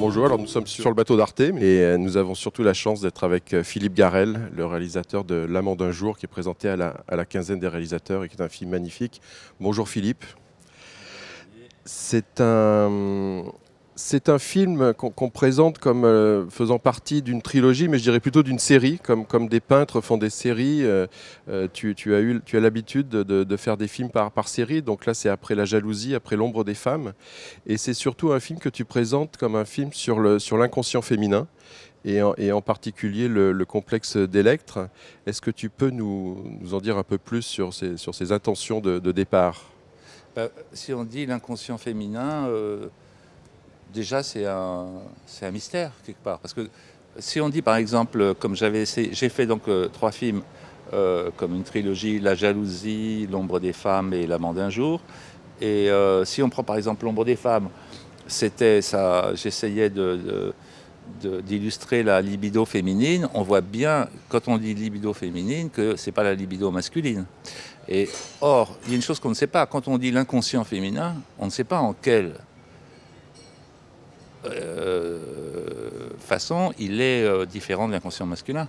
Bonjour, alors nous sommes sur le bateau d'Arte et nous avons surtout la chance d'être avec Philippe Garrel, le réalisateur de L'Amant d'un jour, qui est présenté à la quinzaine des réalisateurs et qui est un film magnifique. Bonjour Philippe. C'est un film qu'on présente comme faisant partie d'une trilogie, mais je dirais plutôt d'une série, comme des peintres font des séries. Tu as l'habitude de faire des films par série, donc là c'est après La jalousie, après L'ombre des femmes, et c'est surtout un film que tu présentes comme un film sur l'inconscient féminin, et en particulier le complexe d'Électre. Est-ce que tu peux nous en dire un peu plus sur ces intentions de départ? Si on dit l'inconscient féminin, déjà c'est un mystère quelque part. Parce que si on dit par exemple, comme j'ai fait donc 3 films comme une trilogie, La jalousie, L'ombre des femmes et L'amant d'un jour. Et si on prend par exemple L'ombre des femmes, c'était ça, j'essayais d'illustrer la libido féminine. On voit bien, quand on dit libido féminine, que c'est pas la libido masculine. Et or, il y a une chose qu'on ne sait pas. Quand on dit l'inconscient féminin, on ne sait pas en quelle façon il est différent de l'inconscient masculin.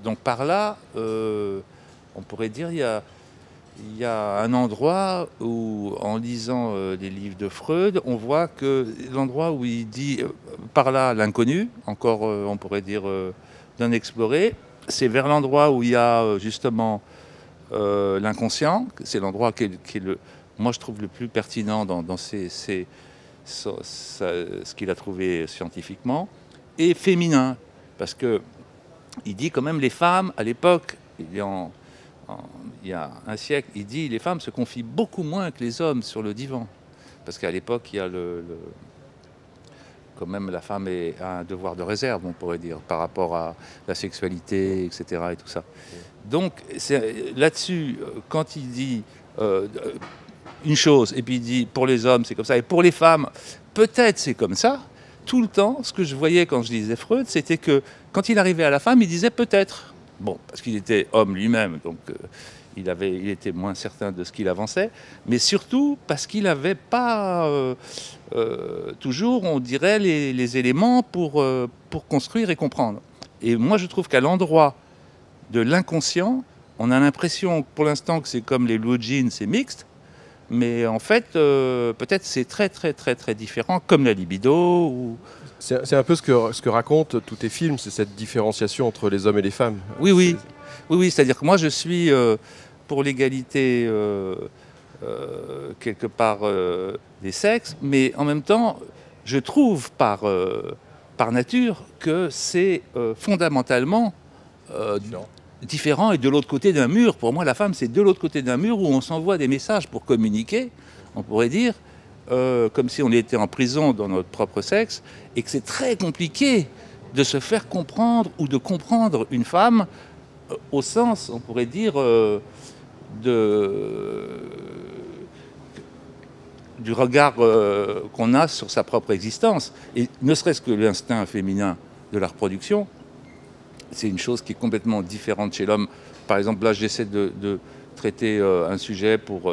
Donc par là, on pourrait dire il y a un endroit où, en lisant les livres de Freud, on voit que l'endroit où il dit par là l'inconnu, encore on pourrait dire d'un exploré, c'est vers l'endroit où il y a justement l'inconscient. C'est l'endroit qui est moi je trouve le plus pertinent dans ce qu'il a trouvé scientifiquement, et féminin, parce que il dit quand même les femmes à l'époque, il y a un siècle, il dit les femmes se confient beaucoup moins que les hommes sur le divan, parce qu'à l'époque il y a quand même la femme a un devoir de réserve, on pourrait dire, par rapport à la sexualité, etc. et tout ça. Donc là-dessus, quand il dit une chose, et puis il dit pour les hommes c'est comme ça, et pour les femmes peut-être c'est comme ça, tout le temps, ce que je voyais quand je lisais Freud, c'était que quand il arrivait à la femme, il disait peut-être. Bon, parce qu'il était homme lui-même, donc il était moins certain de ce qu'il avançait, mais surtout parce qu'il n'avait pas toujours, on dirait, les éléments pour construire et comprendre. Et moi, je trouve qu'à l'endroit de l'inconscient, on a l'impression, pour l'instant, que c'est comme les blue jeans, c'est mixte, mais en fait, peut-être c'est très, très, très, très différent, comme la libido. C'est un peu ce que racontent tous tes films, c'est cette différenciation entre les hommes et les femmes. Oui, c'est-à-dire que moi, je suis pour l'égalité, quelque part, des sexes, mais en même temps, je trouve par nature que c'est fondamentalement différent et de l'autre côté d'un mur. Pour moi, la femme, c'est de l'autre côté d'un mur où on s'envoie des messages pour communiquer, on pourrait dire, comme si on était en prison dans notre propre sexe, et que c'est très compliqué de se faire comprendre ou de comprendre une femme au sens, on pourrait dire, du regard qu'on a sur sa propre existence. Et ne serait-ce que l'instinct féminin de la reproduction, c'est une chose qui est complètement différente chez l'homme. Par exemple, là, j'essaie de traiter un sujet pour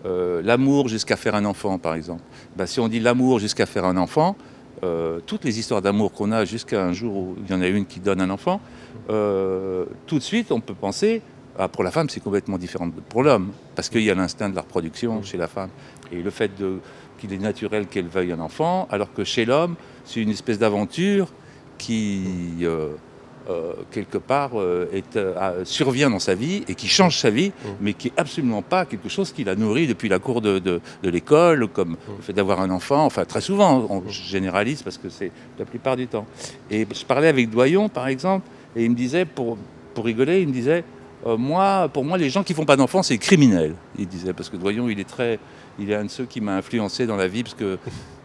l'amour jusqu'à faire un enfant, par exemple. Ben, si on dit l'amour jusqu'à faire un enfant, toutes les histoires d'amour qu'on a jusqu'à un jour où il y en a une qui donne un enfant, tout de suite, on peut penser, pour la femme, c'est complètement différent pour l'homme, parce qu'il y a l'instinct de la reproduction chez la femme. Et le fait qu'il est naturel qu'elle veuille un enfant, alors que chez l'homme, c'est une espèce d'aventure qui... quelque part survient dans sa vie et qui change sa vie, mais qui est absolument pas quelque chose qu'il a nourri depuis la cour de l'école, comme le fait d'avoir un enfant. Enfin, très souvent, on généralise parce que c'est la plupart du temps. Et je parlais avec Doyon, par exemple, et il me disait, pour rigoler, il me disait, pour moi, les gens qui font pas d'enfants, c'est criminel. Il disait, parce que Doyon, il est un de ceux qui m'a influencé dans la vie, parce que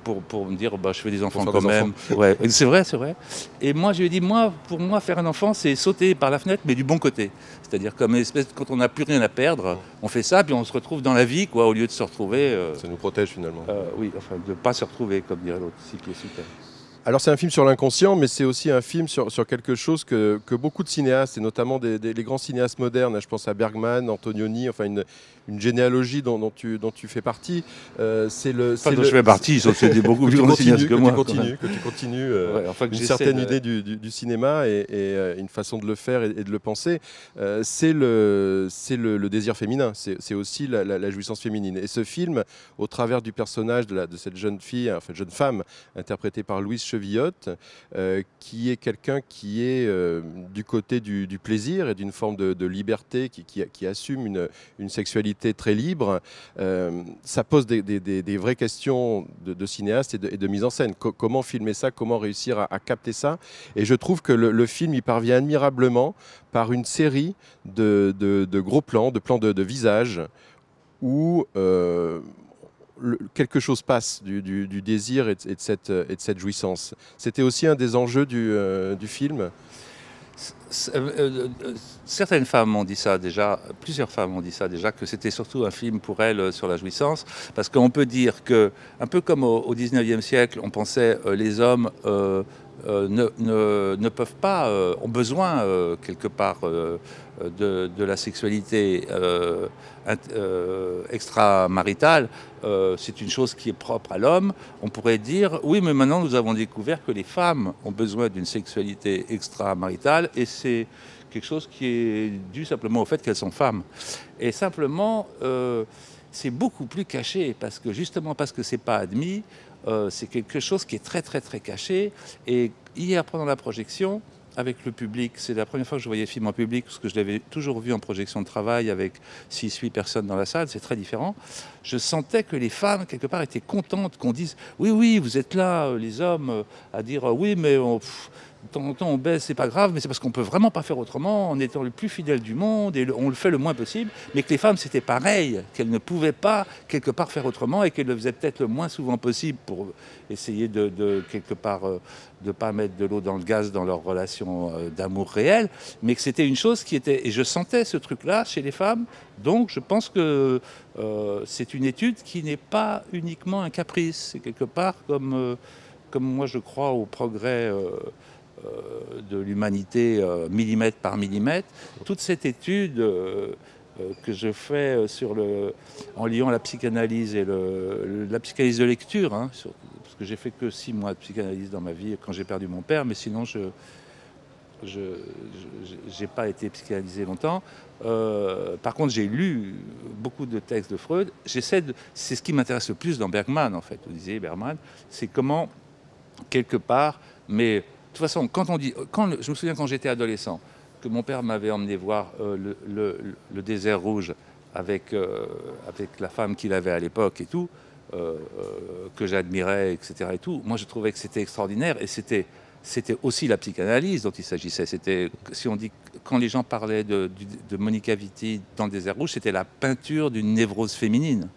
pour me dire, je fais des enfants quand même. Ouais, c'est vrai. Et moi, je lui ai dit, pour moi, faire un enfant, c'est sauter par la fenêtre, mais du bon côté. C'est-à-dire comme une espèce, quand on n'a plus rien à perdre, on fait ça, puis on se retrouve dans la vie, quoi, au lieu de se retrouver. Ça nous protège finalement. Oui, enfin, de ne pas se retrouver, comme dirait l'autre, cyclo-cycle. Alors c'est un film sur l'inconscient, mais c'est aussi un film sur quelque chose que beaucoup de cinéastes, et notamment les grands cinéastes modernes, je pense à Bergman, Antonioni, enfin une généalogie dont tu fais partie. Enfin, dont je fais partie, c'est beaucoup plus grands cinéastes que moi. Que tu continues Ouais, enfin, que une certaine de... idée du cinéma et une façon de le faire et de le penser. C'est le désir féminin, c'est aussi la jouissance féminine. Et ce film, au travers du personnage de cette jeune fille, enfin jeune femme, interprétée par Louise Chevillotte, qui est quelqu'un qui est du côté du plaisir et d'une forme de liberté, qui assume une sexualité très libre. Ça pose des vraies questions de cinéaste et de mise en scène. Comment filmer ça? Comment réussir à capter ça? Et je trouve que le film y parvient admirablement par une série de gros plans, de plans de visage, où quelque chose passe du désir et de cette jouissance. C'était aussi un des enjeux du film. Certaines femmes m'ont dit ça déjà, plusieurs femmes m'ont dit ça déjà, que c'était surtout un film pour elles sur la jouissance, parce qu'on peut dire que, un peu comme au 19e siècle, on pensait les hommes ne peuvent pas, ont besoin quelque part de la sexualité extramaritale, c'est une chose qui est propre à l'homme. On pourrait dire, oui, mais maintenant nous avons découvert que les femmes ont besoin d'une sexualité extramaritale, et c'est quelque chose qui est dû simplement au fait qu'elles sont femmes. Et simplement, c'est beaucoup plus caché, parce que justement parce que c'est pas admis, c'est quelque chose qui est très très très caché. Et hier pendant la projection, avec le public, c'est la première fois que je voyais le film en public, parce que je l'avais toujours vu en projection de travail avec 6-8 personnes dans la salle, c'est très différent. Je sentais que les femmes, quelque part, étaient contentes qu'on dise « Oui, oui, vous êtes là, les hommes, à dire « Oui, mais de temps en temps on baisse, c'est pas grave, mais c'est parce qu'on peut vraiment pas faire autrement, en étant le plus fidèle du monde, et on le fait le moins possible. » Mais que les femmes, c'était pareil, qu'elles ne pouvaient pas, quelque part, faire autrement, et qu'elles le faisaient peut-être le moins souvent possible pour essayer quelque part, de pas mettre de l'eau dans le gaz dans leur relation d'amour réel, mais que c'était une chose qui était... Et je sentais ce truc-là chez les femmes, donc je pense que c'est une étude qui n'est pas uniquement un caprice, c'est quelque part comme moi je crois au progrès de l'humanité millimètre par millimètre. Toute cette étude que je fais en liant la psychanalyse et la psychanalyse de lecture, parce que j'ai fait que 6 mois de psychanalyse dans ma vie quand j'ai perdu mon père, mais sinon je n'ai pas été psychanalysé longtemps. Par contre, j'ai lu beaucoup de textes de Freud. C'est ce qui m'intéresse le plus dans Bergman, en fait. Vous disiez Bergman, c'est comment, quelque part, mais de toute façon, je me souviens quand j'étais adolescent, que mon père m'avait emmené voir le désert rouge avec la femme qu'il avait à l'époque et tout, que j'admirais, etc. et tout. Moi, je trouvais que c'était extraordinaire, et c'était aussi la psychanalyse dont il s'agissait. C'était, si on dit, quand les gens parlaient de Monica Vitti dans le désert rouge, c'était la peinture d'une névrose féminine.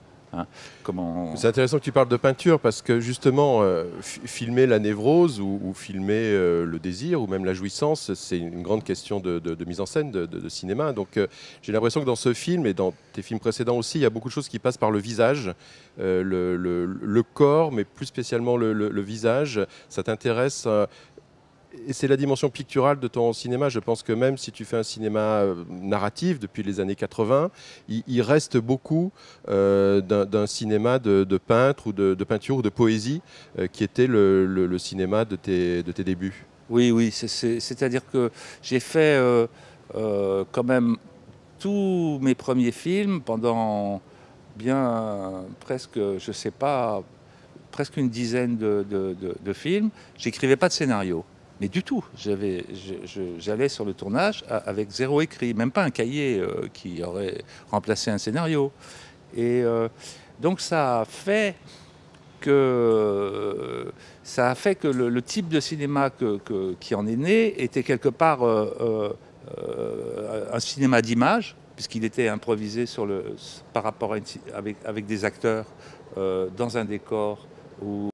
C'est intéressant que tu parles de peinture, parce que justement, filmer la névrose ou filmer le désir ou même la jouissance, c'est une grande question de mise en scène, de cinéma. Donc j'ai l'impression que dans ce film et dans tes films précédents aussi, il y a beaucoup de choses qui passent par le visage, le corps, mais plus spécialement le visage. Ça t'intéresse et c'est la dimension picturale de ton cinéma. Je pense que même si tu fais un cinéma narratif depuis les années 80, il reste beaucoup d'un cinéma de peintre ou de peinture ou de poésie qui était le cinéma de tes débuts. Oui, oui, c'est-à-dire que j'ai fait quand même tous mes premiers films pendant bien presque, je sais pas, presque une dizaine de films. J'écrivais pas de scénario. Mais du tout, j'allais sur le tournage avec 0 écrit, même pas un cahier qui aurait remplacé un scénario. Et donc ça a fait que le type de cinéma qui en est né était quelque part un cinéma d'image, puisqu'il était improvisé par rapport avec des acteurs dans un décor où